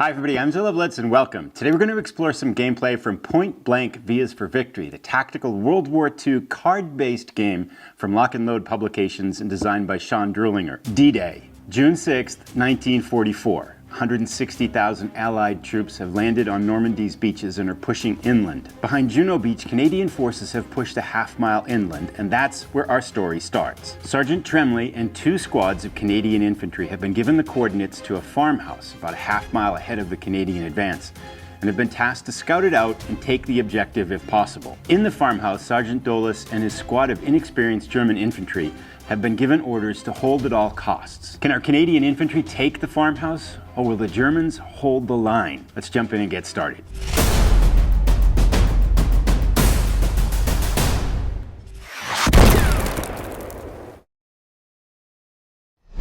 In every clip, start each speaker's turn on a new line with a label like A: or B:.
A: Hi everybody, I'm Zilla Blitz and welcome. Today we're going to explore some gameplay from Point Blank Vias for Victory, the tactical World War II card-based game from Lock and Load Publications and designed by Sean Druelinger. D-Day, June 6th, 1944. 160,000 Allied troops have landed on Normandy's beaches and are pushing inland. Behind Juno Beach, Canadian forces have pushed a half-mile inland, and that's where our story starts. Sergeant Tremlay and two squads of Canadian infantry have been given the coordinates to a farmhouse about a half-mile ahead of the Canadian advance, and have been tasked to scout it out and take the objective if possible. In the farmhouse, Sergeant Dolis and his squad of inexperienced German infantry have been given orders to hold at all costs. Can our Canadian infantry take the farmhouse, or will the Germans hold the line? Let's jump in and get started.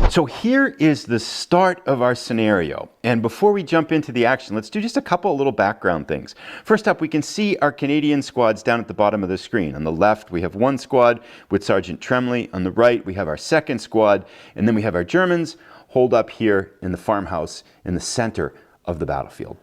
A: So here is the start of our scenario. And before we jump into the action, let's do just a couple of little background things. First up, we can see our Canadian squads down at the bottom of the screen. On the left, we have one squad with Sergeant Tremlay. On the right, we have our second squad. And then we have our Germans holed up here in the farmhouse in the center of the battlefield.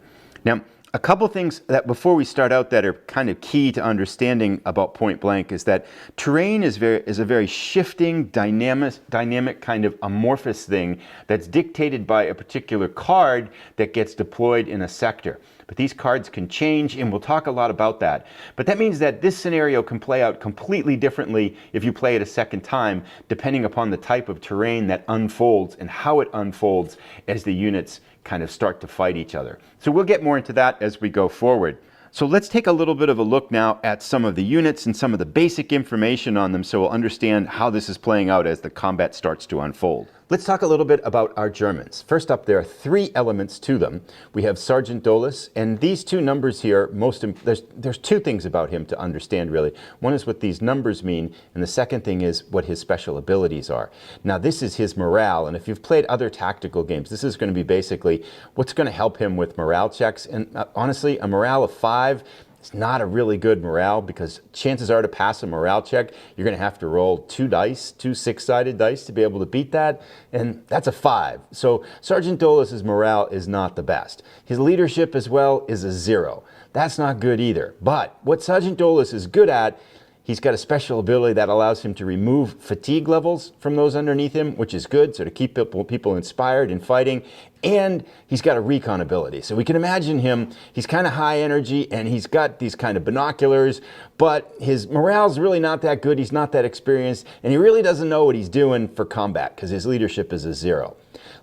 A: Now, a couple things that before we start out that are kind of key to understanding about Point Blank is that terrain is a very shifting, dynamic kind of amorphous thing that's dictated by a particular card that gets deployed in a sector. But these cards can change, and we'll talk a lot about that. But that means that this scenario can play out completely differently if you play it a second time, depending upon the type of terrain that unfolds and how it unfolds as the units kind of start to fight each other. So we'll get more into that as we go forward. So let's take a little bit of a look now at some of the units and some of the basic information on them so we'll understand how this is playing out as the combat starts to unfold. Let's talk a little bit about our Germans. First up, there are three elements to them. We have Sergeant Dolis, and these two numbers here, there's two things about him to understand really. One is what these numbers mean, and the second thing is what his special abilities are. Now this is his morale, and if you've played other tactical games, this is going to be basically what's going to help him with morale checks. And honestly, a morale of 5, it's not a really good morale because chances are to pass a morale check, you're going to have to roll two 6-sided dice to be able to beat that, and that's a 5. So Sergeant Dolis' morale is not the best. His leadership as well is a 0. That's not good either. But what Sergeant Dolis is good at, he's got a special ability that allows him to remove fatigue levels from those underneath him, which is good, so to keep people inspired in fighting. And he's got a recon ability. So we can imagine him, he's kind of high energy and he's got these kind of binoculars, but his morale's really not that good, he's not that experienced, and he really doesn't know what he's doing for combat because his leadership is a 0.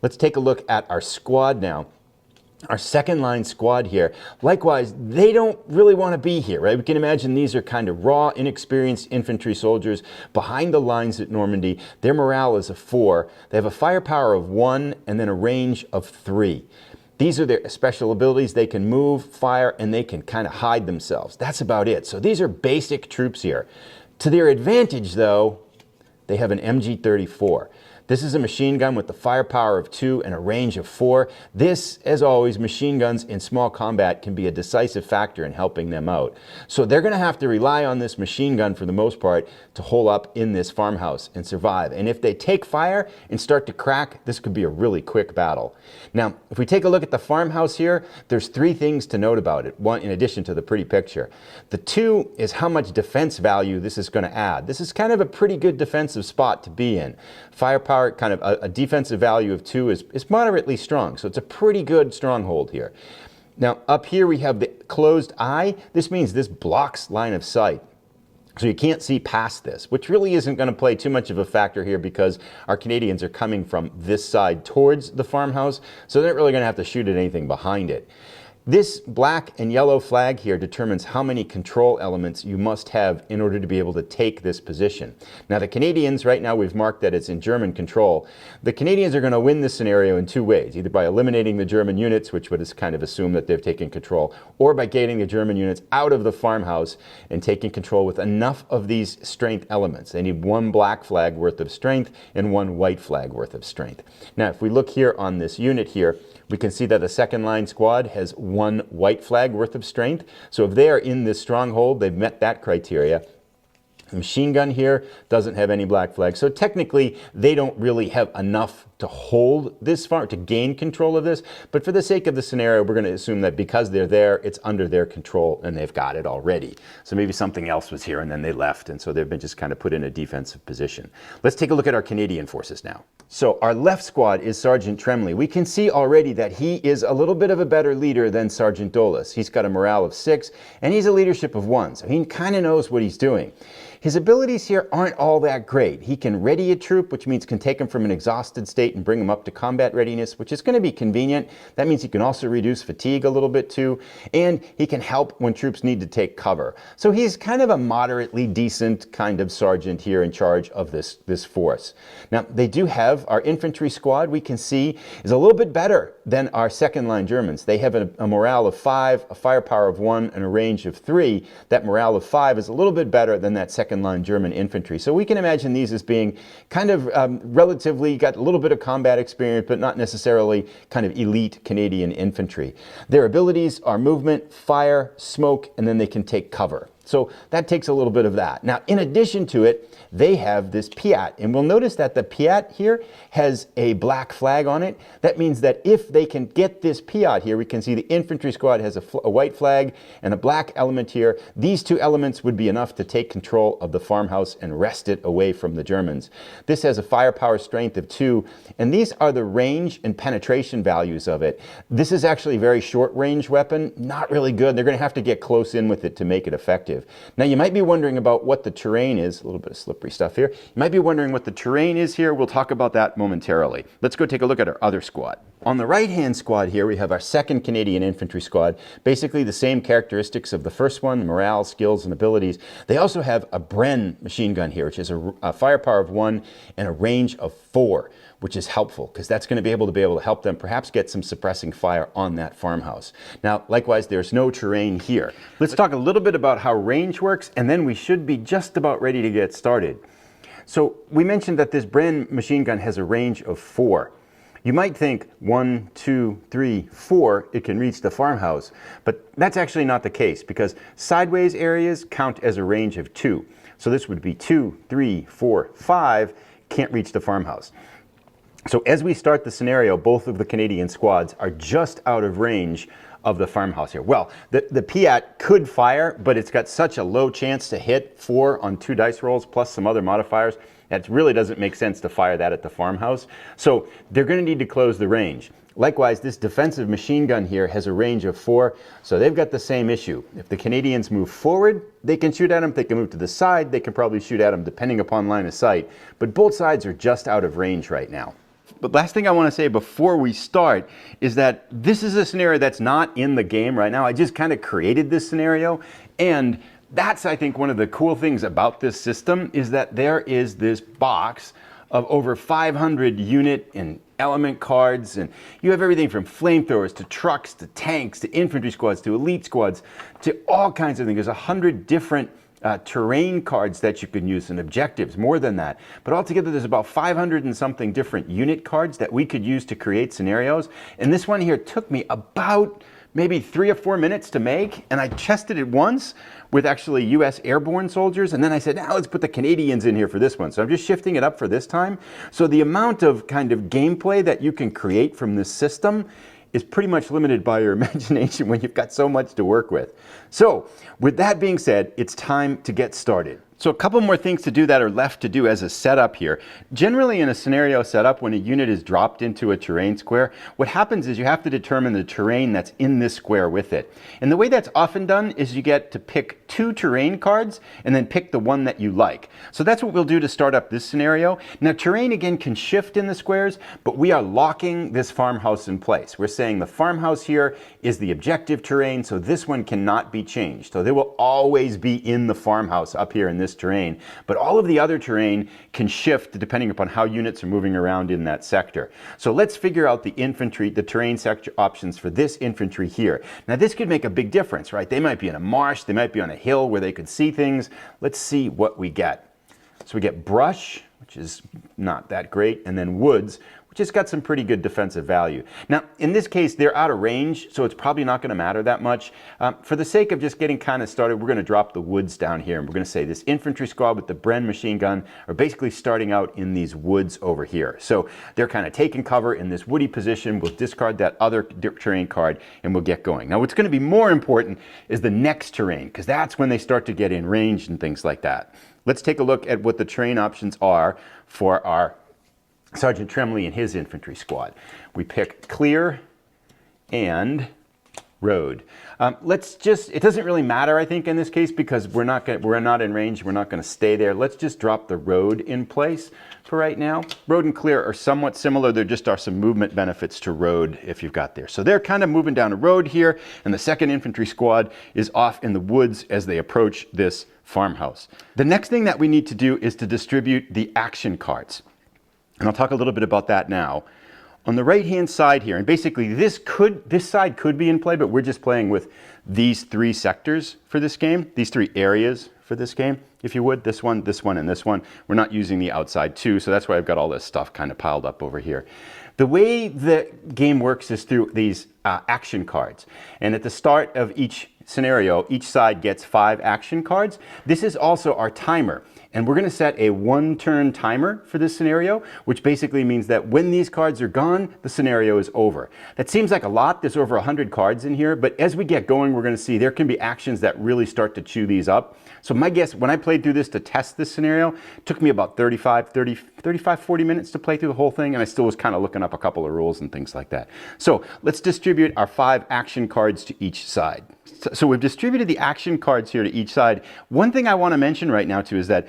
A: Let's take a look at our squad now. Our second line squad here, likewise, they don't really want to be here, right? We can imagine these are kind of raw, inexperienced infantry soldiers behind the lines at Normandy. Their morale is a 4. They have a firepower of 1 and then a range of 3. These are their special abilities. They can move, fire, and they can kind of hide themselves. That's about it. So these are basic troops here. To their advantage, though, they have an MG-34. This is a machine gun with the firepower of 2 and a range of 4. This, as always, machine guns in small combat can be a decisive factor in helping them out. So they're going to have to rely on this machine gun for the most part to hole up in this farmhouse and survive. And if they take fire and start to crack, this could be a really quick battle. Now, if we take a look at the farmhouse here, there's 3 things to note about it, one in addition to the pretty picture. The 2 is how much defense value this is going to add. This is kind of a pretty good defensive spot to be in. Firepower, kind of a defensive value of 2 is moderately strong, so it's a pretty good stronghold here. Now up here we have the closed eye. This means this blocks line of sight, so you can't see past this, which really isn't going to play too much of a factor here because our Canadians are coming from this side towards the farmhouse, so they're not really going to have to shoot at anything behind it. This black and yellow flag here determines how many control elements you must have in order to be able to take this position. Now the Canadians, right now we've marked that it's in German control. The Canadians are going to win this scenario in 2 ways, either by eliminating the German units, which would kind of assume that they've taken control, or by getting the German units out of the farmhouse and taking control with enough of these strength elements. They need 1 black flag worth of strength and 1 white flag worth of strength. Now if we look here on this unit here, we can see that the second line squad has 1 white flag worth of strength. So if they are in this stronghold, they've met that criteria. The machine gun here doesn't have any black flags. So technically, they don't really have enough to hold this farm, to gain control of this. But for the sake of the scenario, we're going to assume that because they're there, it's under their control and they've got it already. So maybe something else was here and then they left. And so they've been just kind of put in a defensive position. Let's take a look at our Canadian forces now. So our left squad is Sergeant Tremlay. We can see already that he is a little bit of a better leader than Sergeant Dolis. He's got a morale of 6 and he's a leadership of 1. So he kind of knows what he's doing. His abilities here aren't all that great. He can ready a troop, which means can take him from an exhausted state and bring him up to combat readiness, which is going to be convenient. That means he can also reduce fatigue a little bit too, and he can help when troops need to take cover. So he's kind of a moderately decent kind of sergeant here in charge of this force. Now, they do have our infantry squad, we can see, is a little bit better than our second line Germans. They have a morale of 5, a firepower of 1, and a range of 3. That morale of 5 is a little bit better than that second line German infantry. So we can imagine these as being kind of relatively, got a little bit of combat experience, but not necessarily kind of elite Canadian infantry. Their abilities are movement, fire, smoke, and then they can take cover. So that takes a little bit of that. Now, in addition to it, they have this Piat, and we'll notice that the Piat here has a black flag on it. That means that if they can get this Piat here, we can see the infantry squad has a white flag and a black element here. These two elements would be enough to take control of the farmhouse and wrest it away from the Germans. This has a firepower strength of 2, and these are the range and penetration values of it. This is actually a very short range weapon, not really good. They're going to have to get close in with it to make it effective. Now, you might be wondering about what the terrain is, a little bit of slippery stuff here. You might be wondering what the terrain is here. We'll talk about that momentarily. Let's go take a look at our other squad. On the right-hand squad here, we have our 2nd Canadian Infantry Squad. Basically the same characteristics of the first one, morale, skills, and abilities. They also have a Bren machine gun here, which is a firepower of 1 and a range of 4, which is helpful because that's going to be able to help them perhaps get some suppressing fire on that farmhouse. Now, likewise, there's no terrain here. Let's talk a little bit about how range works, and then we should be just about ready to get started. So we mentioned that this Bren machine gun has a range of 4. You might think 1, 2, 3, 4, it can reach the farmhouse, but that's actually not the case because sideways areas count as a range of 2. So this would be 2, 3, 4, 5, can't reach the farmhouse. So as we start the scenario, both of the Canadian squads are just out of range of the farmhouse here. Well, the Piat could fire, but it's got such a low chance to hit 4 on 2 dice rolls plus some other modifiers. It really doesn't make sense to fire that at the farmhouse. So they're going to need to close the range. Likewise, this defensive machine gun here has a range of 4, so they've got the same issue. If the Canadians move forward, they can shoot at them. If they can move to the side, they can probably shoot at them depending upon line of sight. But both sides are just out of range right now. But last thing I want to say before we start is that this is a scenario that's not in the game right now. I just kind of created this scenario, and that's, I think, one of the cool things about this system is that there is this box of over 500 unit and element cards, and you have everything from flamethrowers to trucks to tanks to infantry squads to elite squads to all kinds of things. There's 100 different terrain cards that you can use and objectives, more than that. But altogether, there's about 500 and something different unit cards that we could use to create scenarios. And this one here took me about maybe 3 or 4 minutes to make, and I tested it once with actually US airborne soldiers, and then I said, now let's put the Canadians in here for this one. So I'm just shifting it up for this time. So the amount of kind of gameplay that you can create from this system is pretty much limited by your imagination when you've got so much to work with. So with that being said, it's time to get started. So a couple more things to do that are left to do as a setup here. Generally in a scenario setup, when a unit is dropped into a terrain square, what happens is you have to determine the terrain that's in this square with it. And the way that's often done is you get to pick 2 terrain cards and then pick the one that you like. So that's what we'll do to start up this scenario. Now terrain again can shift in the squares, but we are locking this farmhouse in place. We're saying the farmhouse here is the objective terrain, so this one cannot be changed. So they will always be in the farmhouse up here in this terrain, but all of the other terrain can shift depending upon how units are moving around in that sector. So let's figure out the terrain sector options for this infantry here. Now this could make a big difference, right? They might be in a marsh, they might be on a hill where they could see things. Let's see what we get. So we get brush, which is not that great, and then woods, which has got some pretty good defensive value. Now, in this case, they're out of range, so it's probably not going to matter that much. For the sake of just getting kind of started, we're going to drop the woods down here, and we're going to say this infantry squad with the Bren machine gun are basically starting out in these woods over here. So they're kind of taking cover in this woody position. We'll discard that other terrain card, and we'll get going. Now, what's going to be more important is the next terrain, because that's when they start to get in range and things like that. Let's take a look at what the terrain options are for our Sergeant Tremlay and his infantry squad. We pick clear and road. It doesn't really matter, I think, in this case, because we're not in range. We're not going to stay there. Let's just drop the road in place for right now. Road and clear are somewhat similar. There just are some movement benefits to road if you've got there. So they're kind of moving down a road here, and the 2nd Infantry Squad is off in the woods as they approach this farmhouse. The next thing that we need to do is to distribute the action cards. And I'll talk a little bit about that now. On the right-hand side here, and basically this side could be in play, but we're just playing with these 3 sectors for this game, these 3 areas for this game, if you would, this one, and this one. We're not using the outside 2, so that's why I've got all this stuff kind of piled up over here. The way the game works is through these action cards. And at the start of each scenario, each side gets 5 action cards. This is also our timer. And we're going to set a 1-turn timer for this scenario, which basically means that when these cards are gone, the scenario is over. That seems like a lot. There's over 100 cards in here, but as we get going, we're going to see there can be actions that really start to chew these up. So my guess, when I played through this to test this scenario, it took me about 40 minutes to play through the whole thing, and I still was kind of looking up a couple of rules and things like that. So let's distribute our 5 action cards to each side. So we've distributed the action cards here to each side. One thing I want to mention right now too is that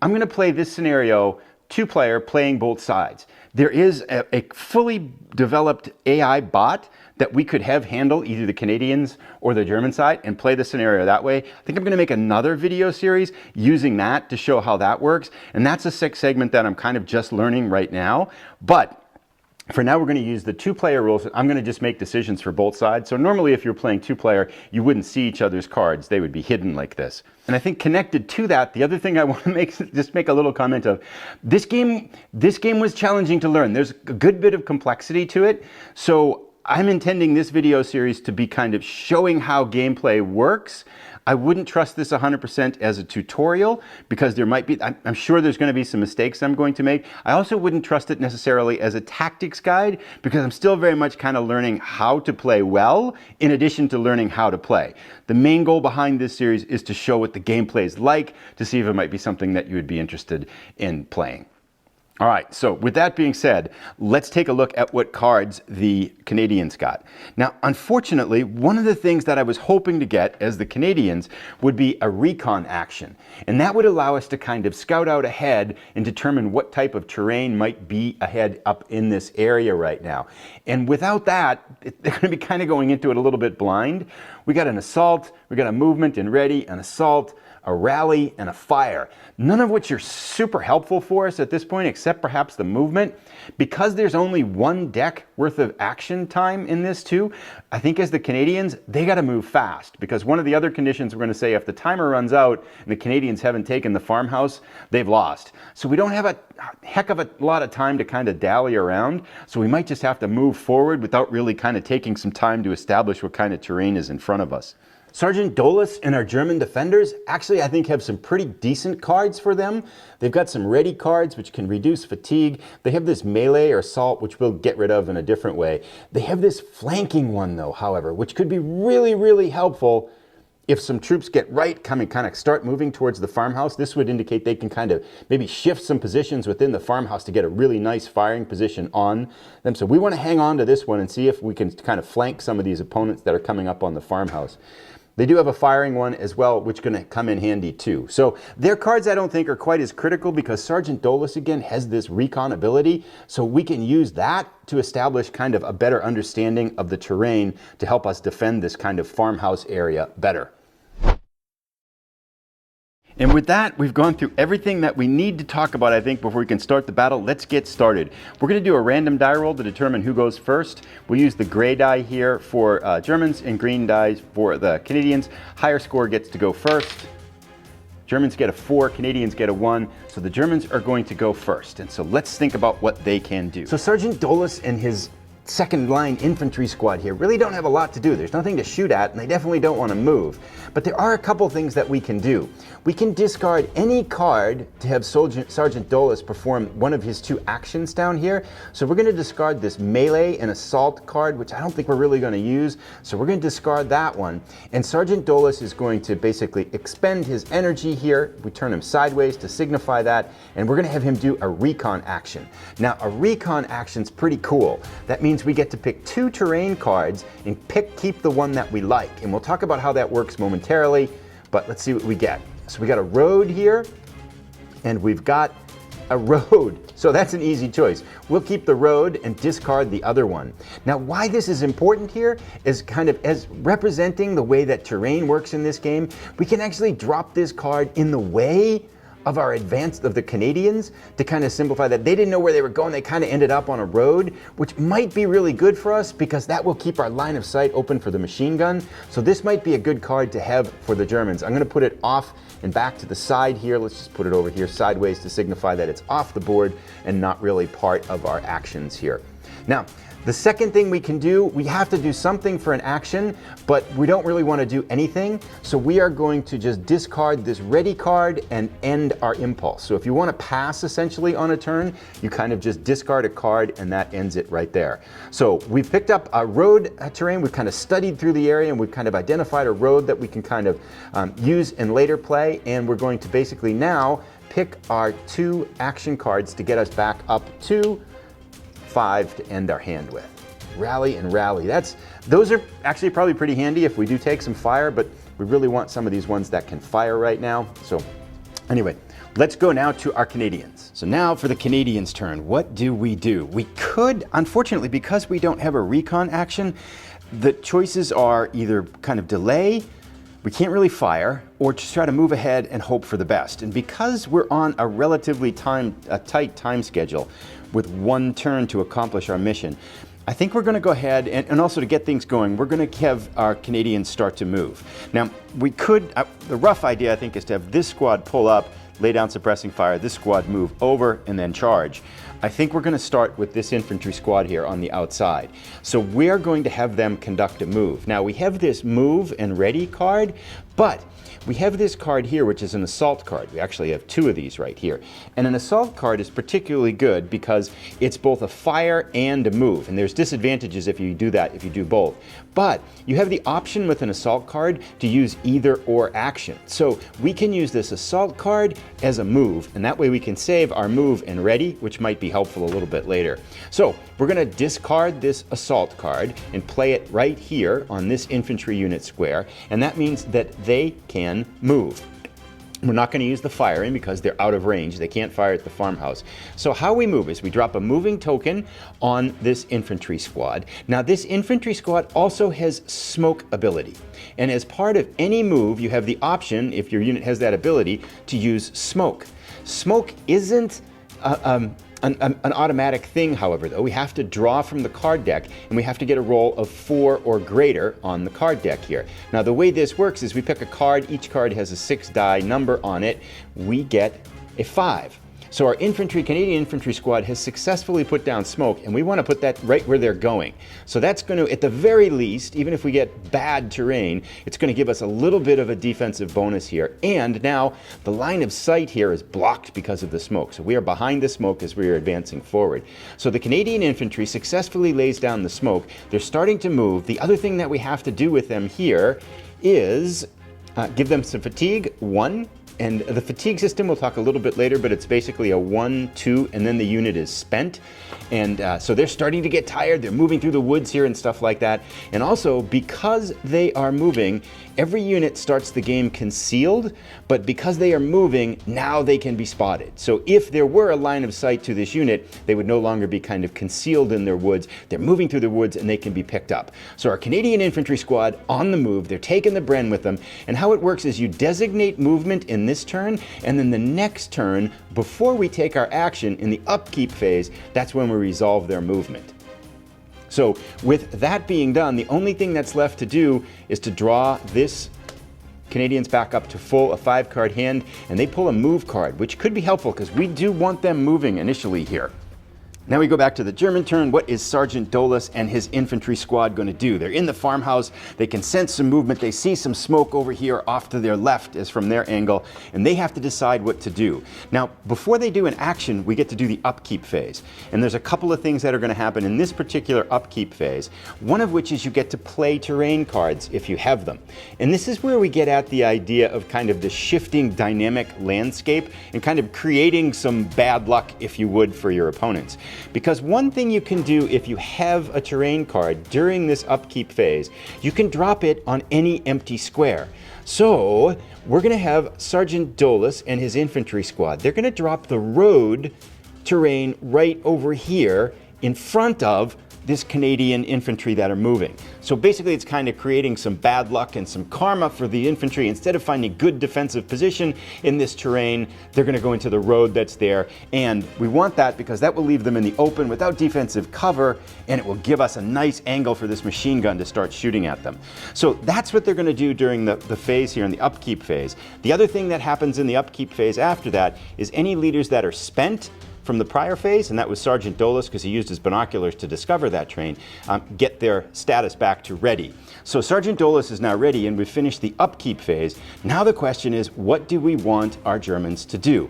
A: I'm going to play this scenario 2-player playing both sides. There is a fully developed AI bot that we could have handle either the Canadians or the German side and play the scenario that way. I think I'm going to make another video series using that to show how that works. And that's a 6 segment that I'm kind of just learning right now. But for now, we're going to use the 2-player rules. I'm going to just make decisions for both sides. So normally if you're playing 2-player, you wouldn't see each other's cards. They would be hidden like this. And I think connected to that, the other thing I want to just make a little comment of, this game was challenging to learn. There's a good bit of complexity to it. So I'm intending this video series to be kind of showing how gameplay works. I wouldn't trust this 100% as a tutorial because there might be, I'm sure there's going to be some mistakes I'm going to make. I also wouldn't trust it necessarily as a tactics guide because I'm still very much kind of learning how to play well in addition to learning how to play. The main goal behind this series is to show what the gameplay is like to see if it might be something that you would be interested in playing. All right, so with that being said, let's take a look at what cards the Canadians got. Now, unfortunately, one of the things that I was hoping to get as the Canadians would be a recon action. And that would allow us to kind of scout out ahead and determine what type of terrain might be ahead up in this area right now. And without that, they're going to be kind of going into it a little bit blind. We got an assault, we got a movement and ready, an assault, a rally, and a fire. None of which are super helpful for us at this point, except perhaps the movement. Because there's only 1 deck worth of action time in this too, I think as the Canadians, they gotta move fast. Because one of the other conditions we're gonna say, if the timer runs out and the Canadians haven't taken the farmhouse, they've lost. So we don't have a heck of a lot of time to kind of dally around. So we might just have to move forward without really kind of taking some time to establish what kind of terrain is in front of us. Sergeant Dolus and our German defenders actually, I think, have some pretty decent cards for them. They've got some ready cards which can reduce fatigue. They have this melee or assault, which we'll get rid of in a different way. They have this flanking one though, however, which could be really, really helpful if some troops get right, kind of start moving towards the farmhouse. This would indicate they can kind of maybe shift some positions within the farmhouse to get a really nice firing position on them. So we want to hang on to this one and see if we can kind of flank some of these opponents that are coming up on the farmhouse. They do have a firing one as well, which is going to come in handy too. So their cards I don't think are quite as critical because Sergeant Dolus again has this recon ability. So we can use that to establish kind of a better understanding of the terrain to help us defend this kind of farmhouse area better. And with that, we've gone through everything that we need to talk about, I think, before we can start the battle. Let's get started. We're going to do a random die roll to determine who goes first. We'll use the gray die here for Germans and green dice for the Canadians. Higher score gets to go first. Germans get a 4, Canadians get a 1, so the Germans are going to go first. And so let's think about what they can do. So Sergeant Dulles and his second line infantry squad here really don't have a lot to do. There's nothing to shoot at, and they definitely don't want to move. But there are a couple things that we can do. We can discard any card to have Sergeant Dulles perform one of his 2 actions down here. So we're going to discard this melee and assault card, which I don't think we're really going to use. So we're going to discard that one. And Sergeant Dulles is going to basically expend his energy here. We turn him sideways to signify that, and we're going to have him do a recon action. Now, a recon action's pretty cool. That means we get to pick 2 terrain cards and keep the one that we like. And we'll talk about how that works momentarily, but let's see what we get. So we got a road here, and we've got a road. So that's an easy choice. We'll keep the road and discard the other one. Now, why this is important here is kind of as representing the way that terrain works in this game. We can actually drop this card in the way of our advance of the Canadians to kind of simplify that. They didn't know where they were going. They kind of ended up on a road, which might be really good for us because that will keep our line of sight open for the machine gun. So this might be a good card to have for the Germans. I'm going to put it off and back to the side here. Let's just put it over here sideways to signify that it's off the board and not really part of our actions here. Now, the second thing we can do, we have to do something for an action, but we don't really want to do anything. So we are going to just discard this ready card and end our impulse. So if you want to pass essentially on a turn, you kind of just discard a card and that ends it right there. So we've picked up a road terrain. We've kind of studied through the area and we've kind of identified a road that we can kind of use in later play. And we're going to basically now pick our 2 action cards to get us back up to 5 to end our hand with. Rally and rally. Those are actually probably pretty handy if we do take some fire, but we really want some of these ones that can fire right now. So anyway, let's go now to our Canadians. So now for the Canadians' turn, what do? We could, unfortunately, because we don't have a recon action, the choices are either kind of delay, we can't really fire, or just try to move ahead and hope for the best. And because we're on a relatively tight time schedule with 1 turn to accomplish our mission, I think we're going to go ahead and also to get things going, we're going to have our Canadians start to move. Now, we could, the rough idea I think is to have this squad pull up, lay down suppressing fire, this squad move over and then charge. I think we're going to start with this infantry squad here on the outside. So we're going to have them conduct a move. Now we have this move and ready card, but we have this card here, which is an assault card. We actually have 2 of these right here. And an assault card is particularly good because it's both a fire and a move. And there's disadvantages if you do that, if you do both. But you have the option with an assault card to use either or action. So we can use this assault card as a move, and that way we can save our move and ready, which might be helpful a little bit later. So we're going to discard this assault card and play it right here on this infantry unit square, and that means that they can move. We're not going to use the firing because they're out of range. They can't fire at the farmhouse. So how we move is we drop a moving token on this infantry squad. Now this infantry squad also has smoke ability. And as part of any move, you have the option, if your unit has that ability, to use smoke. Smoke isn't an automatic thing, however, though. We have to draw from the card deck, and we have to get a roll of 4 or greater on the card deck here. Now, the way this works is we pick a card. Each card has a 6-die number on it. We get a 5. So our Canadian infantry squad has successfully put down smoke, and we want to put that right where they're going. So that's going to, at the very least, even if we get bad terrain, it's going to give us a little bit of a defensive bonus here. And now the line of sight here is blocked because of the smoke. So we are behind the smoke as we are advancing forward. So the Canadian infantry successfully lays down the smoke. They're starting to move. The other thing that we have to do with them here is give them some fatigue, 1. And the fatigue system, we'll talk a little bit later, but it's basically a 1, 2, and then the unit is spent. And so they're starting to get tired. They're moving through the woods here and stuff like that. And also, because they are moving, every unit starts the game concealed, but because they are moving, now they can be spotted. So if there were a line of sight to this unit, they would no longer be kind of concealed in their woods. They're moving through the woods and they can be picked up. So our Canadian infantry squad on the move, they're taking the Bren with them. And how it works is you designate movement in this turn, and then the next turn, before we take our action in the upkeep phase, that's when we resolve their movement. So with that being done, the only thing that's left to do is to draw this Canadians back up to full, a 5-card hand, and they pull a move card, which could be helpful because we do want them moving initially here. Now we go back to the German turn. What is Sergeant Dulles and his infantry squad going to do? They're in the farmhouse. They can sense some movement. They see some smoke over here off to their left as from their angle, and they have to decide what to do. Now, before they do an action, we get to do the upkeep phase. And there's a couple of things that are going to happen in this particular upkeep phase, one of which is you get to play terrain cards if you have them. And this is where we get at the idea of kind of the shifting dynamic landscape and kind of creating some bad luck, if you would, for your opponents. Because one thing you can do if you have a terrain card during this upkeep phase, you can drop it on any empty square. So we're going to have Sergeant Dulles and his infantry squad. They're going to drop the road terrain right over here in front of this Canadian infantry that are moving. So basically it's kind of creating some bad luck and some karma for the infantry. Instead of finding good defensive position in this terrain, they're going to go into the road that's there. And we want that because that will leave them in the open without defensive cover, and it will give us a nice angle for this machine gun to start shooting at them. So that's what they're going to do during the phase here in the upkeep phase. The other thing that happens in the upkeep phase after that is any leaders that are spent from the prior phase, and that was Sergeant Dulles because he used his binoculars to discover that train, get their status back to ready. So Sergeant Dulles is now ready and we've finished the upkeep phase. Now the question is, what do we want our Germans to do?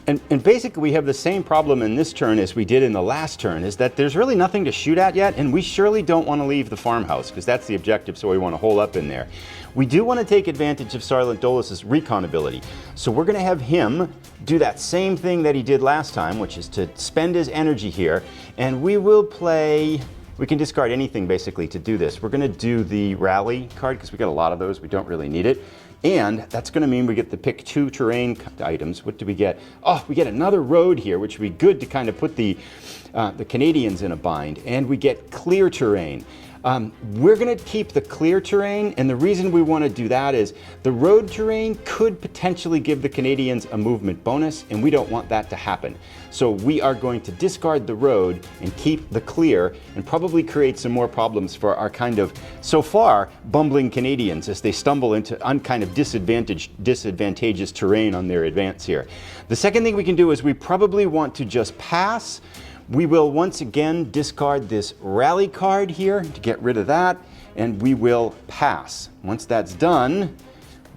A: And basically we have the same problem in this turn as we did in the last turn, is that there's really nothing to shoot at yet, and we surely don't want to leave the farmhouse because that's the objective, so we want to hole up in there. We do want to take advantage of Sergeant Dulles' recon ability, so we're going to have him do that same thing that he did last time, which is to spend his energy here, and we will play... We can discard anything basically to do this. We're going to do the rally card because we got a lot of those. We don't really need it. And that's going to mean we get to pick 2 terrain items. What do we get? Oh, we get another road here, which would be good to kind of put the Canadians in a bind. And we get clear terrain. We're going to keep the clear terrain, and the reason we want to do that is the road terrain could potentially give the Canadians a movement bonus, and we don't want that to happen. So we are going to discard the road and keep the clear, and probably create some more problems for our kind of, so far, bumbling Canadians as they stumble into kind of disadvantageous terrain on their advance here. The second thing we can do is we probably want to just pass. We will once again discard this rally card here to get rid of that, and we will pass. Once that's done,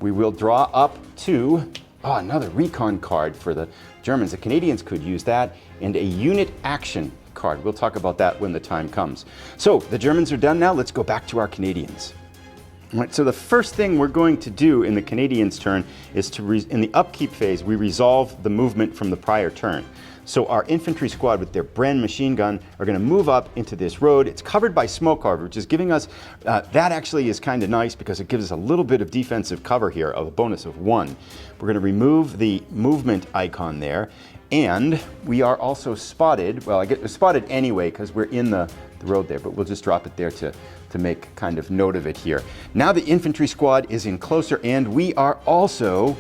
A: we will draw up to another recon card for the Germans. The Canadians could use that, and a unit action card. We'll talk about that when the time comes. So the Germans are done now. Let's go back to our Canadians. All right, so the first thing we're going to do in the Canadians' turn is to, in the upkeep phase, we resolve the movement from the prior turn. So our infantry squad with their Bren machine gun are going to move up into this road. It's covered by smoke cover, which is giving us, that actually is kind of nice because it gives us a little bit of defensive cover here of a bonus of 1. We're going to remove the movement icon there, and we are also spotted. Well, I get spotted anyway because we're in the road there, but we'll just drop it there to make kind of note of it here. Now the infantry squad is in closer, and we are also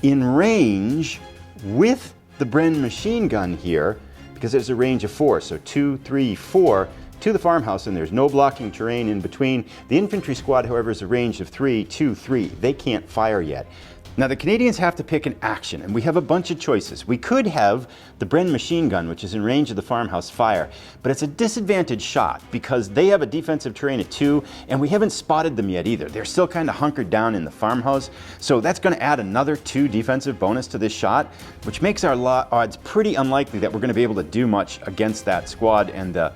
A: in range with the Bren machine gun here, because there's a range of 4, so 2, 3, 4 to the farmhouse, and there's no blocking terrain in between. The infantry squad, however, is a range of 3, 2, 3. They can't fire yet. Now the Canadians have to pick an action, and we have a bunch of choices. We could have the Bren machine gun, which is in range of the farmhouse, fire, but it's a disadvantaged shot because they have a defensive terrain of 2, and we haven't spotted them yet either. They're still kind of hunkered down in the farmhouse, so that's going to add another 2 defensive bonus to this shot, which makes our odds pretty unlikely that we're going to be able to do much against that squad and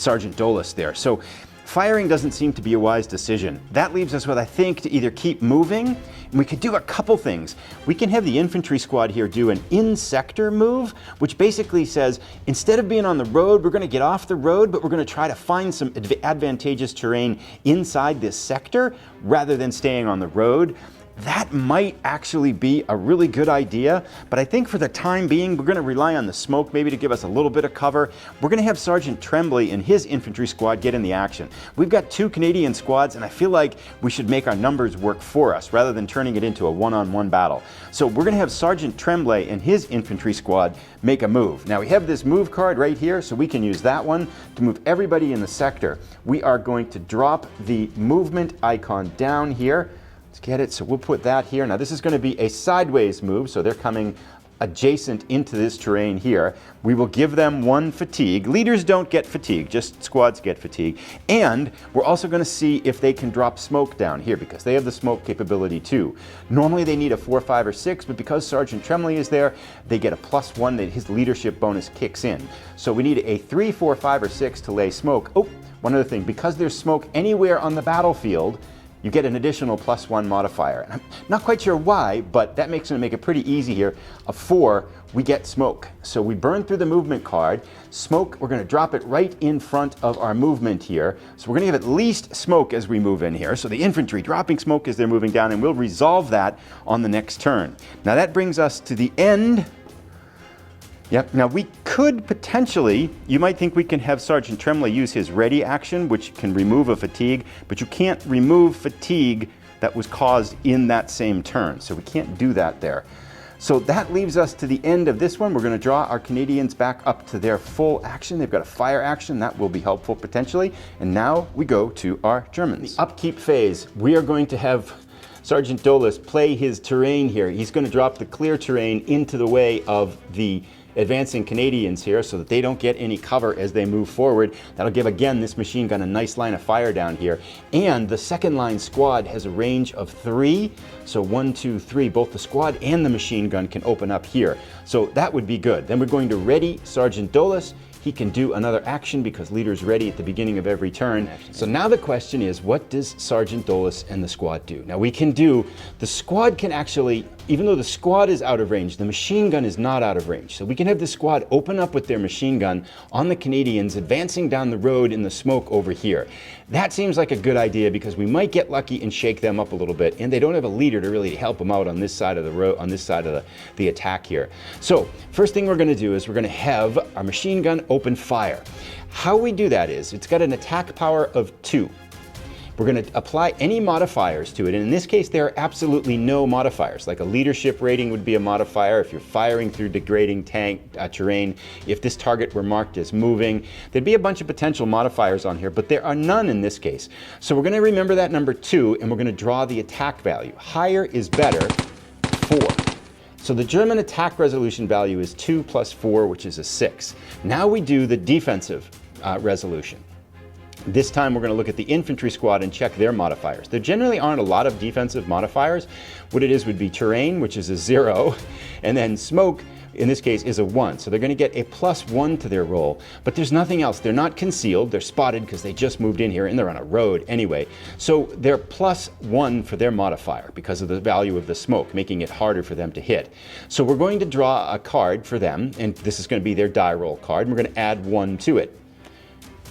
A: Sergeant Dulles there. So firing doesn't seem to be a wise decision. That leaves us with, I think, to either keep moving, and we could do a couple things. We can have the infantry squad here do an in-sector move, which basically says, instead of being on the road, we're going to get off the road, but we're going to try to find some advantageous terrain inside this sector rather than staying on the road. That might actually be a really good idea, but I think for the time being, we're going to rely on the smoke maybe to give us a little bit of cover. We're going to have Sergeant Tremlay and his infantry squad get in the action. We've got 2 Canadian squads, and I feel like we should make our numbers work for us rather than turning it into a one-on-one battle. So we're going to have Sergeant Tremlay and his infantry squad make a move. Now we have this move card right here, so we can use that one to move everybody in the sector. We are going to drop the movement icon down here. Let's get it. So we'll put that here. Now this is going to be a sideways move, so they're coming adjacent into this terrain here. We will give them 1 fatigue. Leaders don't get fatigue, just squads get fatigue. And we're also going to see if they can drop smoke down here because they have the smoke capability too. Normally they need a 4, 5, or 6, but because Sergeant Tremlay is there, they get a +1 that his leadership bonus kicks in. So we need a 3, 4, 5, or 6 to lay smoke. Oh, one other thing, because there's smoke anywhere on the battlefield, you get an additional +1 modifier. And I'm not quite sure why, but that makes it pretty easy here. A 4, we get smoke. So we burn through the movement card. Smoke, we're going to drop it right in front of our movement here. So we're going to give at least smoke as we move in here. So the infantry dropping smoke as they're moving down, and we'll resolve that on the next turn. Now that brings us to the end. Yep, now we could potentially, you might think we can have Sergeant Tremlay use his ready action, which can remove a fatigue, but you can't remove fatigue that was caused in that same turn. So we can't do that there. So that leaves us to the end of this one. We're going to draw our Canadians back up to their full action. They've got a fire action. That will be helpful potentially. And now we go to our Germans. The upkeep phase, we are going to have Sergeant Dulles play his terrain here. He's going to drop the clear terrain into the way of the advancing Canadians here so that they don't get any cover as they move forward. That'll give, again, this machine gun a nice line of fire down here. And the second line squad has a range of 3. So 1, 2, 3, both the squad and the machine gun can open up here. So that would be good. Then we're going to ready Sergeant Dulles. He can do another action because leader's ready at the beginning of every turn. So now the question is, what does Sergeant Dulles and the squad do? Now we can do, the squad can actually, even though the squad is out of range, the machine gun is not out of range. So we can have the squad open up with their machine gun on the Canadians advancing down the road in the smoke over here. That seems like a good idea because we might get lucky and shake them up a little bit, and they don't have a leader to really help them out on this side of the road, on this side of the attack here. So first thing we're going to do is we're going to have our machine gun open fire. How we do that is, it's got an attack power of 2. We're going to apply any modifiers to it, and in this case there are absolutely no modifiers. Like a leadership rating would be a modifier if you're firing through degrading terrain. If this target were marked as moving, there'd be a bunch of potential modifiers on here, but there are none in this case. So we're going to remember that number 2, and we're going to draw the attack value. Higher is better, 4. So the German attack resolution value is 2 plus 4, which is a 6. Now we do the defensive resolution. This time we're going to look at the infantry squad and check their modifiers. There generally aren't a lot of defensive modifiers. What it is would be terrain, which is a 0, and then smoke, in this case, is a 1. So they're going to get a +1 to their roll, but there's nothing else. They're not concealed. They're spotted because they just moved in here and they're on a road anyway. So they're +1 for their modifier because of the value of the smoke, making it harder for them to hit. So we're going to draw a card for them, and this is going to be their die roll card, and we're going to add 1 to it.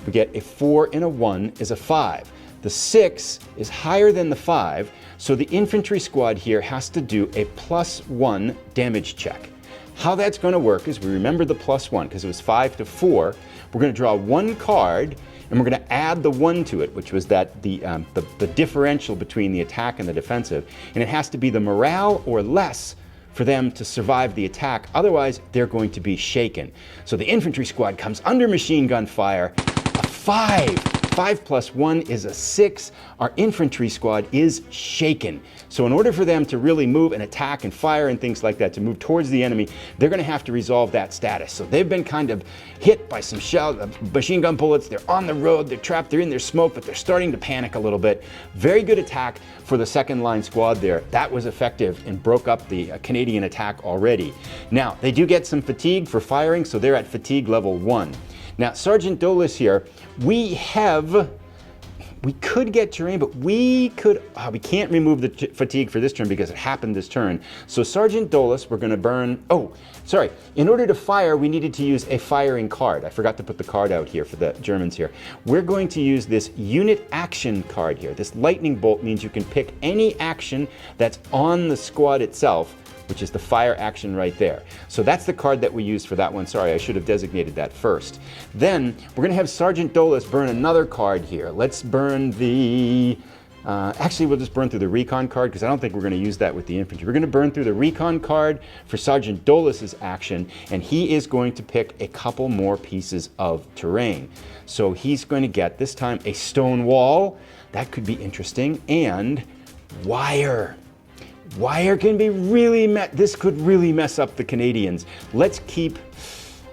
A: We get a 4 and a 1 is a 5. The 6 is higher than the 5, so the infantry squad here has to do a +1 damage check. How that's going to work is we remember the +1 because it was 5 to 4. We're going to draw 1 card and we're going to add the 1 to it, which was that the differential between the attack and the defensive, and it has to be the morale or less for them to survive the attack. Otherwise, they're going to be shaken. So the infantry squad comes under machine gun fire. A 5. 5 plus 1 is a 6. Our infantry squad is shaken. So in order for them to really move and attack and fire and things like that, to move towards the enemy, they're going to have to resolve that status. So they've been kind of hit by some machine gun bullets. They're on the road. They're trapped. They're in their smoke, but they're starting to panic a little bit. Very good attack for the second line squad there. That was effective and broke up the Canadian attack already. Now, they do get some fatigue for firing, so they're at fatigue level 1. Now, Sergeant Dulles here, we could get terrain, but we can't remove the fatigue for this turn because it happened this turn. So Sergeant Dulles, we're going to burn, in order to fire, we needed to use a firing card. I forgot to put the card out here for the Germans here. We're going to use this unit action card here. This lightning bolt means you can pick any action that's on the squad itself, which is the fire action right there. So that's the card that we used for that one. Sorry, I should have designated that first. Then we're going to have Sergeant Dulles burn another card here. Let's burn the... actually, we'll just burn through the recon card because I don't think we're going to use that with the infantry. We're going to burn through the recon card for Sergeant Dulles' action, and he is going to pick a couple more pieces of terrain. So he's going to get, this time, a stone wall. That could be interesting. And Wire. Wire can be really, this could really mess up the Canadians. Let's keep,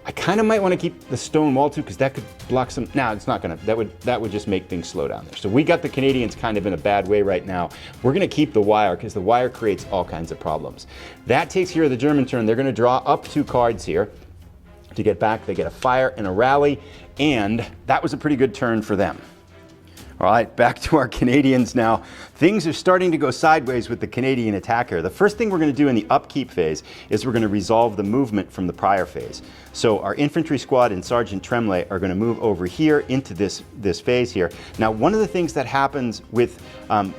A: I kind of might want to keep the stone wall too, because that could block some, no, it's not gonna, that would just make things slow down there. So we got the Canadians kind of in a bad way right now. We're gonna keep the wire, because the wire creates all kinds of problems. That takes care of the German turn. They're gonna draw up 2 cards here. To get back, they get a fire and a rally, and that was a pretty good turn for them. All right, back to our Canadians now. Things are starting to go sideways with the Canadian attacker. The first thing we're going to do in the upkeep phase is we're going to resolve the movement from the prior phase. So our infantry squad and Sergeant Tremlay are going to move over here into this phase here. Now, one of the things that happens with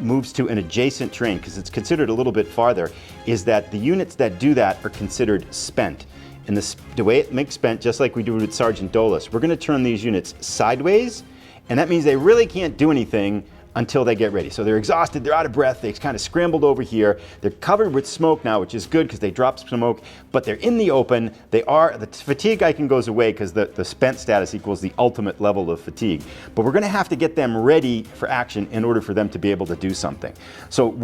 A: moves to an adjacent terrain, because it's considered a little bit farther, is that the units that do that are considered spent. And the way it makes spent, just like we do with Sergeant Dolus, we're going to turn these units sideways, and that means they really can't do anything until they get ready. So they're exhausted, they're out of breath, they kind of scrambled over here. They're covered with smoke now, which is good because they dropped smoke, but they're in the open. The fatigue icon goes away because the spent status equals the ultimate level of fatigue. But we're gonna have to get them ready for action in order for them to be able to do something. So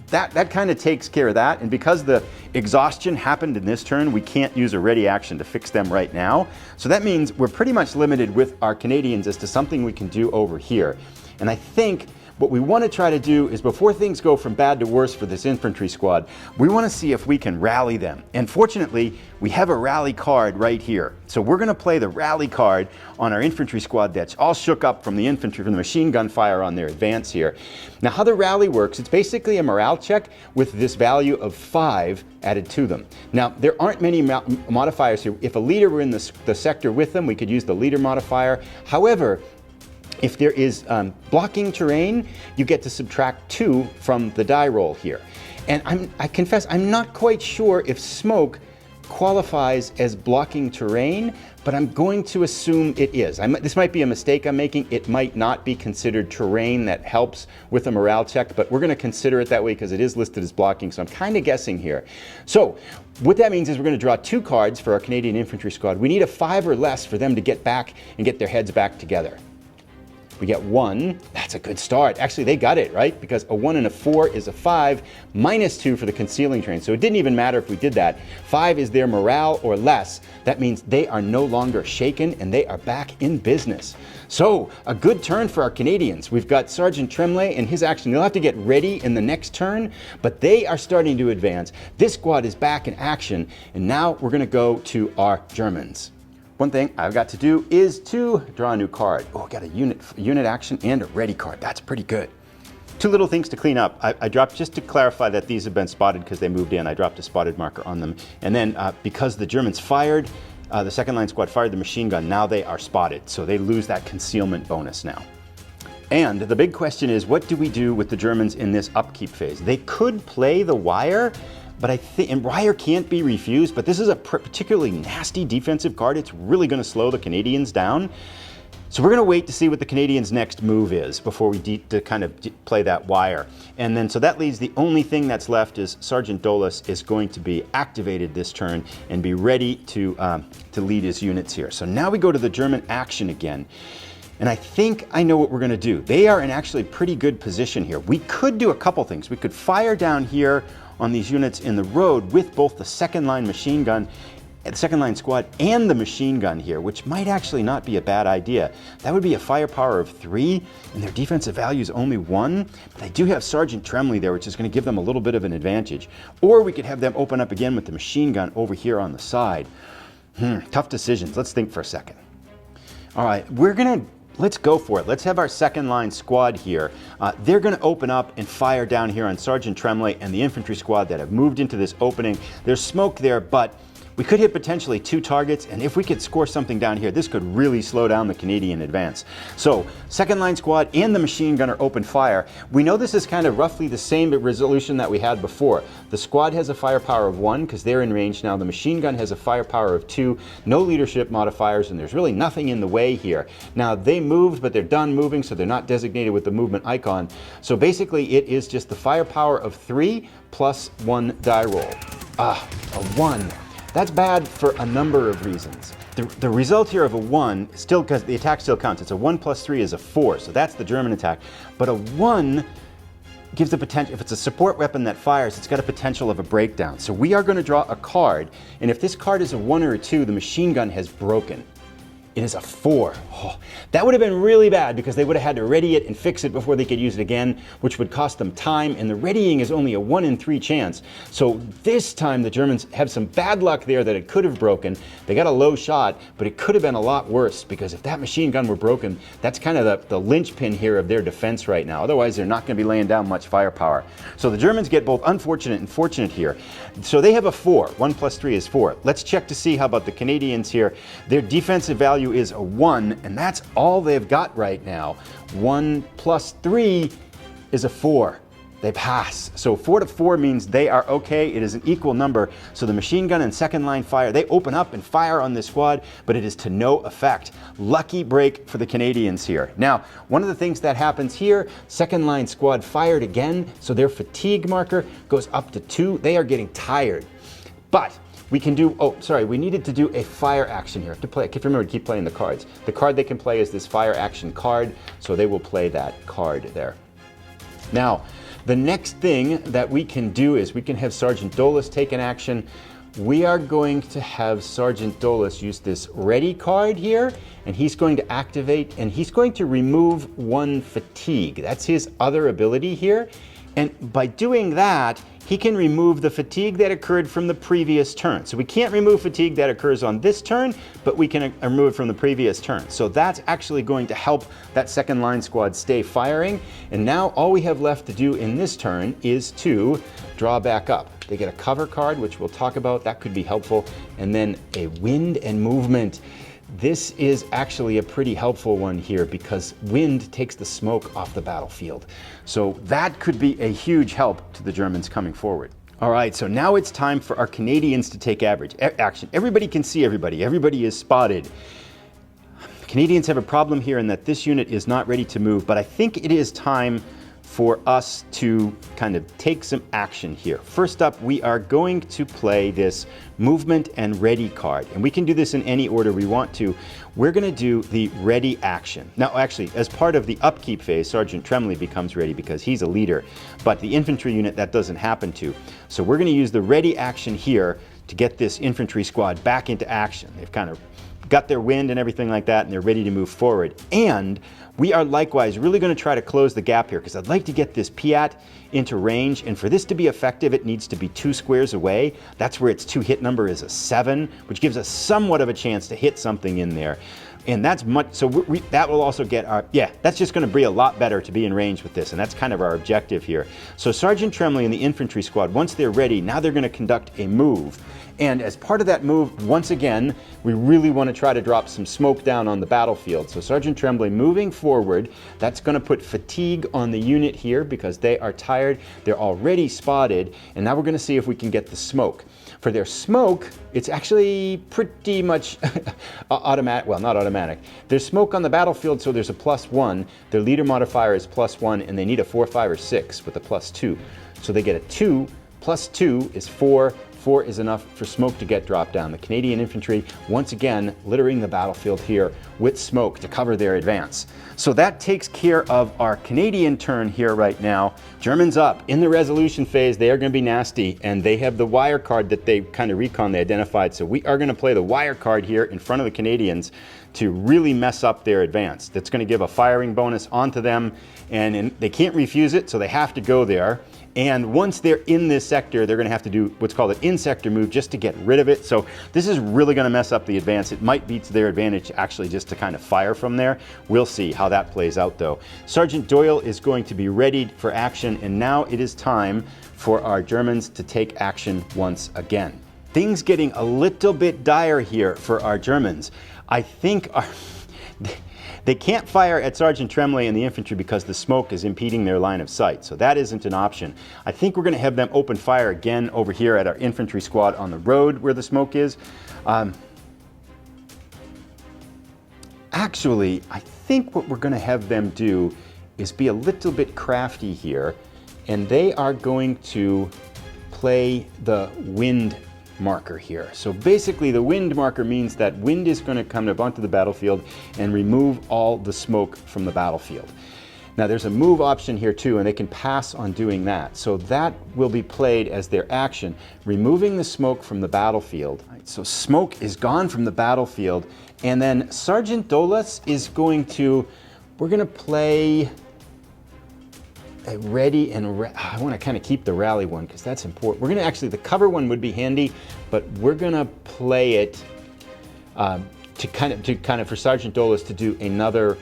A: that kind of takes care of that. And because the exhaustion happened in this turn, we can't use a ready action to fix them right now. So that means we're pretty much limited with our Canadians as to something we can do over here. And I think what we want to try to do is, before things go from bad to worse for this infantry squad, we want to see if we can rally them. And fortunately, we have a rally card right here. So we're going to play the rally card on our infantry squad that's all shook up from the infantry, from the machine gun fire on their advance here. Now, how the rally works, it's basically a morale check with this value of 5 added to them. Now, there aren't many modifiers here. If a leader were in the sector with them, we could use the leader modifier. However, if there is blocking terrain, you get to subtract 2 from the die roll here. And I confess, I'm not quite sure if smoke qualifies as blocking terrain, but I'm going to assume it is. This might be a mistake I'm making. It might not be considered terrain that helps with a morale check, but we're going to consider it that way because it is listed as blocking, so I'm kind of guessing here. So what that means is we're going to draw 2 cards for our Canadian infantry squad. We need a 5 or less for them to get back and get their heads back together. We get 1, that's a good start. Actually, they got it, right? Because a 1 and a 4 is a 5, minus 2 for the concealing terrain. So it didn't even matter if we did that. 5 is their morale or less. That means they are no longer shaken and they are back in business. So a good turn for our Canadians. We've got Sergeant Tremlay and his action. They'll have to get ready in the next turn, but they are starting to advance. This squad is back in action, and now we're gonna go to our Germans. One thing I've got to do is to draw a new card. Oh, I got a unit action and a ready card. That's pretty good. 2 little things to clean up. I dropped, just to clarify that these have been spotted because they moved in, I dropped a spotted marker on them. And then because the Germans fired, the second line squad fired the machine gun, now they are spotted. So they lose that concealment bonus now. And the big question is, what do we do with the Germans in this upkeep phase? They could play the wire, but I think, and wire can't be refused, but this is a particularly nasty defensive card. It's really going to slow the Canadians down. So we're going to wait to see what the Canadians' next move is before we kind of play that wire. And then, so that leaves the only thing that's left is Sergeant Dolus is going to be activated this turn and be ready to lead his units here. So now we go to the German action again. And I think I know what we're going to do. They are in actually pretty good position here. We could do a couple things. We could fire down here on these units in the road with both the second line machine gun, the second line squad, and the machine gun here, which might actually not be a bad idea. That would be a firepower of 3, and their defensive value is only 1, but they do have Sergeant Tremlay there, which is going to give them a little bit of an advantage. Or we could have them open up again with the machine gun over here on the side. Tough decisions. Let's think for a second. All right, let's go for it. Let's have our second line squad here. They're going to open up and fire down here on Sergeant Tremlay and the infantry squad that have moved into this opening. There's smoke there, but we could hit potentially 2 targets, and if we could score something down here, this could really slow down the Canadian advance. So, second line squad and the machine gunner open fire. We know this is kind of roughly the same resolution that we had before. The squad has a firepower of 1 because they're in range now. The machine gun has a firepower of 2, no leadership modifiers, and there's really nothing in the way here. Now, they moved, but they're done moving, so they're not designated with the movement icon. So basically, it is just the firepower of 3 plus 1 die roll. A 1. That's bad for a number of reasons. The result here of a 1, still, because the attack still counts, it's a 1 plus 3 is a 4, so that's the German attack. But a 1 gives the potential, if it's a support weapon that fires, it's got a potential of a breakdown. So we are going to draw a card, and if this card is a 1 or a 2, the machine gun has broken. It is a 4. Oh, that would have been really bad because they would have had to ready it and fix it before they could use it again, which would cost them time, and the readying is only a 1 in 3 chance. So this time the Germans have some bad luck there that it could have broken. They got a low shot, but it could have been a lot worse because if that machine gun were broken, that's kind of the linchpin here of their defense right now. Otherwise, they're not going to be laying down much firepower. So the Germans get both unfortunate and fortunate here. So they have a 4. 1 plus 3 is 4. Let's check to see how about the Canadians here. Their defensive value is a 1, and that's all they've got right now. 1 plus 3 is a 4. They pass. So 4 to 4 means they are okay. It is an equal number. So the machine gun and second line fire, they open up and fire on this squad, but it is to no effect. Lucky break for the Canadians here. Now, one of the things that happens here, second line squad fired again, so their fatigue marker goes up to 2. They are getting tired. But we can do, oh, sorry, we needed to do a fire action here. I have to play, I can't remember to keep playing the cards. The card they can play is this fire action card, so they will play that card there. Now, the next thing that we can do is we can have Sergeant Dolis take an action. We are going to have Sergeant Dolis use this ready card here, and he's going to activate, and he's going to remove 1 fatigue. That's his other ability here. And by doing that, he can remove the fatigue that occurred from the previous turn. So we can't remove fatigue that occurs on this turn, but we can remove it from the previous turn. So that's actually going to help that second line squad stay firing. And now all we have left to do in this turn is to draw back up. They get a cover card, which we'll talk about. That could be helpful. And then a wind and movement. This is actually a pretty helpful one here because wind takes the smoke off the battlefield. So that could be a huge help to the Germans coming forward. All right, so now it's time for our Canadians to take action. Everybody can see everybody. Everybody is spotted. Canadians have a problem here in that this unit is not ready to move, but I think it is time for us to kind of take some action here. First up, we are going to play this movement and ready card, and we can do this in any order we want to. We're going to do the ready action. Now, actually, as part of the upkeep phase, Sergeant Tremlay becomes ready because he's a leader, but the infantry unit, that doesn't happen to. So we're going to use the ready action here to get this infantry squad back into action. They've kind of got their wind and everything like that, and they're ready to move forward. And we are likewise really going to try to close the gap here because I'd like to get this Piat into range, and for this to be effective, it needs to be 2 squares away. That's where its 2 hit number is a 7, which gives us somewhat of a chance to hit something in there. And that's much, so that will also get our, yeah, that's just going to be a lot better to be in range with this, and that's kind of our objective here. So Sergeant Tremlay and the infantry squad, once they're ready, now they're going to conduct a move. And as part of that move, once again, we really want to try to drop some smoke down on the battlefield. So Sergeant Tremlay moving forward, that's going to put fatigue on the unit here because they are tired. They're already spotted, and now we're going to see if we can get the smoke. For their smoke, it's actually pretty much automatic, well, not automatic. There's smoke on the battlefield, so there's a +1. Their leader modifier is +1, and they need a 4, 5, or 6 with a +2. So they get a 2, +2 is 4. 4 is enough for smoke to get dropped down. The Canadian infantry, once again, littering the battlefield here with smoke to cover their advance. So that takes care of our Canadian turn here right now. Germans up. In the resolution phase, they are going to be nasty, and they have the wire card that they kind of recon, they identified. So we are going to play the wire card here in front of the Canadians to really mess up their advance. That's going to give a firing bonus onto them, and they can't refuse it, so they have to go there. And once they're in this sector, they're going to have to do what's called an in-sector move just to get rid of it. So this is really going to mess up the advance. It might be to their advantage actually just to kind of fire from there. We'll see how that plays out though. Sergeant Doyle is going to be readied for action, and now it is time for our Germans to take action once again. Things getting a little bit dire here for our Germans. I think they can't fire at Sergeant Tremlay and the infantry because the smoke is impeding their line of sight, so that isn't an option. I think we're going to have them open fire again over here at our infantry squad on the road where the smoke is. Actually, I think what we're going to have them do is be a little bit crafty here, and they are going to play the wind marker here. So basically the wind marker means that wind is going to come up onto the battlefield and remove all the smoke from the battlefield. Now there's a move option here too, and they can pass on doing that. So that will be played as their action, removing the smoke from the battlefield. Right, so smoke is gone from the battlefield, and then Sergeant Dolas is going to, we're going to play a ready and I want to kind of keep the rally one because that's important. We're going to actually, the cover one would be handy, but we're going to play it to kind of for Sergeant Dolas to do another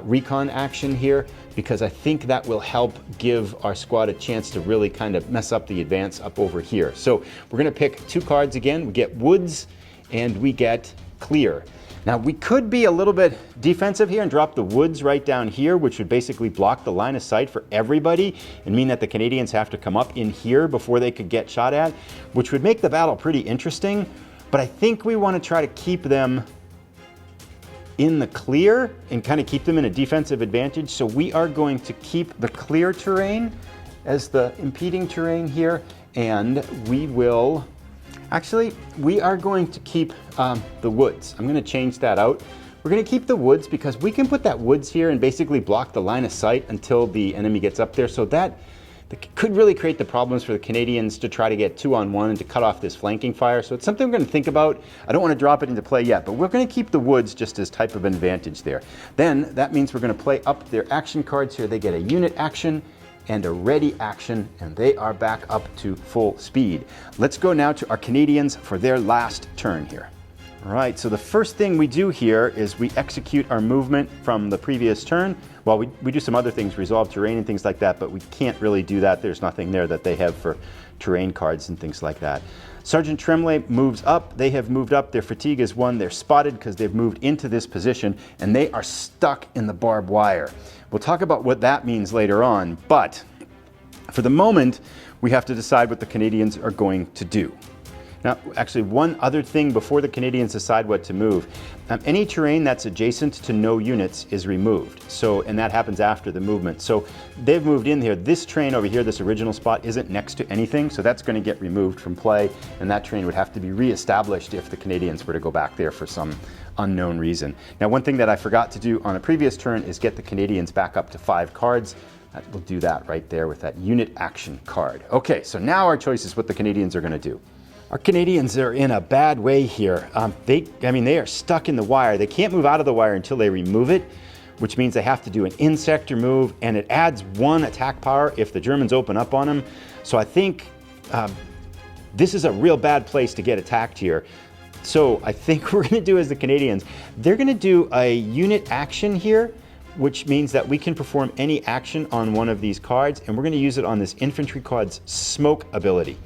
A: recon action here, because I think that will help give our squad a chance to really kind of mess up the advance up over here. So we're going to pick 2 cards again. We get Woods and we get Clear. Now we could be a little bit defensive here and drop the Woods right down here, which would basically block the line of sight for everybody and mean that the Canadians have to come up in here before they could get shot at, which would make the battle pretty interesting. But I think we want to try to keep them in the clear and kind of keep them in a defensive advantage. So we are going to keep the clear terrain as the impeding terrain here, and we will, actually, we are going to keep the Woods. I'm going to change that out. We're going to keep the Woods because we can put that Woods here and basically block the line of sight until the enemy gets up there. So that could really create the problems for the Canadians to try to get 2-on-1 and to cut off this flanking fire. So it's something we're going to think about. I don't want to drop it into play yet, but we're going to keep the Woods just as type of an advantage there. Then that means we're going to play up their action cards here. They get a unit action and a ready action, and they are back up to full speed. Let's go now to our Canadians for their last turn here. All right, so the first thing we do here is we execute our movement from the previous turn. Well, we do some other things, resolve terrain and things like that, but we can't really do that. There's nothing there that they have for terrain cards and things like that. Sergeant Tremlay moves up. They have moved up. Their fatigue is 1. They're spotted because they've moved into this position, and they are stuck in the barbed wire. We'll talk about what that means later on, but for the moment, we have to decide what the Canadians are going to do. Now, actually, one other thing before the Canadians decide what to move. Any terrain that's adjacent to no units is removed. So, and that happens after the movement. So they've moved in here. This terrain over here, this original spot, isn't next to anything. So that's going to get removed from play. And that terrain would have to be reestablished if the Canadians were to go back there for some unknown reason. Now, one thing that I forgot to do on a previous turn is get the Canadians back up to 5 cards. We'll do that right there with that unit action card. Okay, so now our choice is what the Canadians are going to do. Our Canadians are in a bad way here. They are stuck in the wire. They can't move out of the wire until they remove it, which means they have to do an in-sector move, and it adds 1 attack power if the Germans open up on them. So I think this is a real bad place to get attacked here. So I think what we're going to do as the Canadians, they're going to do a unit action here, which means that we can perform any action on one of these cards, and we're going to use it on this infantry card's smoke ability.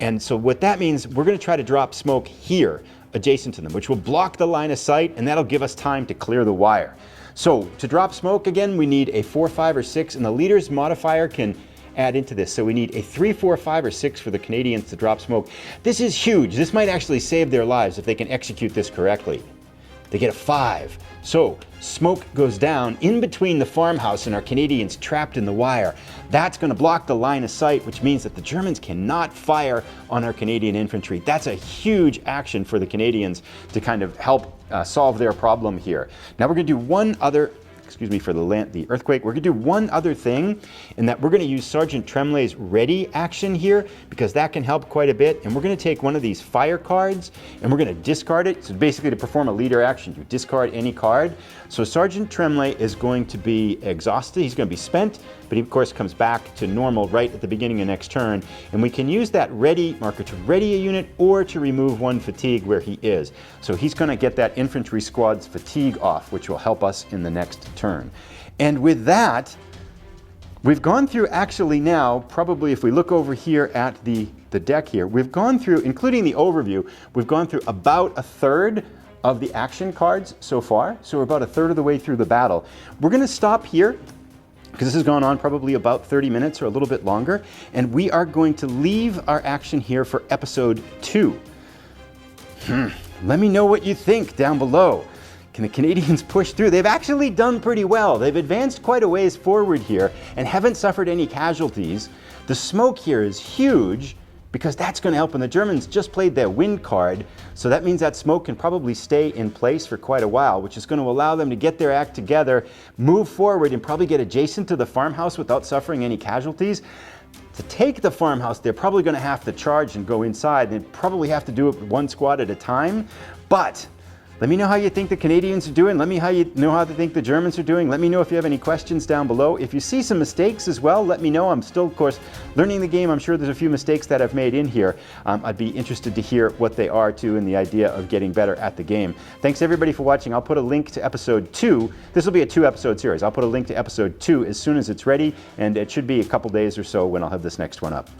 A: And so what that means, we're going to try to drop smoke here adjacent to them, which will block the line of sight, and that'll give us time to clear the wire. So to drop smoke, again, we need a 4, 5, or 6, and the leader's modifier can add into this. So we need a 3, 4, 5, or 6 for the Canadians to drop smoke. This is huge. This might actually save their lives if they can execute this correctly. They get a 5. So smoke goes down in between the farmhouse and our Canadians trapped in the wire. That's going to block the line of sight, which means that the Germans cannot fire on our Canadian infantry. That's a huge action for the Canadians to kind of help solve their problem here. Now we're going to do one other, for the earthquake. We're going to do one other thing, in that we're going to use Sergeant Tremlay's ready action here, because that can help quite a bit. And we're going to take one of these fire cards and we're going to discard it. So basically, to perform a leader action, you discard any card. So Sergeant Tremlay is going to be exhausted. He's going to be spent, but he of course comes back to normal right at the beginning of next turn. And we can use that ready marker to ready a unit or to remove 1 fatigue where he is. So he's going to get that infantry squad's fatigue off, which will help us in the next turn. And with that, we've gone through, actually now, probably if we look over here at the deck here, we've gone through, including the overview, we've gone through about 1/3 of the action cards so far. So we're about 1/3 of the way through the battle. We're going to stop here, because this has gone on probably about 30 minutes or a little bit longer, and we are going to leave our action here for episode 2. Let me know what you think down below. Can the Canadians push through? They've actually done pretty well. They've advanced quite a ways forward here and haven't suffered any casualties. The smoke here is huge, because that's going to help. And the Germans just played their wind card, so that means that smoke can probably stay in place for quite a while, which is going to allow them to get their act together, move forward, and probably get adjacent to the farmhouse without suffering any casualties. To take the farmhouse, they're probably going to have to charge and go inside. They probably have to do it one squad at a time, but let me know how you think the Canadians are doing. Let me know how you think the Germans are doing. Let me know if you have any questions down below. If you see some mistakes as well, let me know. I'm still, of course, learning the game. I'm sure there's a few mistakes that I've made in here. I'd be interested to hear what they are too, and the idea of getting better at the game. Thanks everybody for watching. I'll put a link to episode 2. This will be a 2-episode series. I'll put a link to episode 2 as soon as it's ready, and it should be a couple days or so when I'll have this next one up.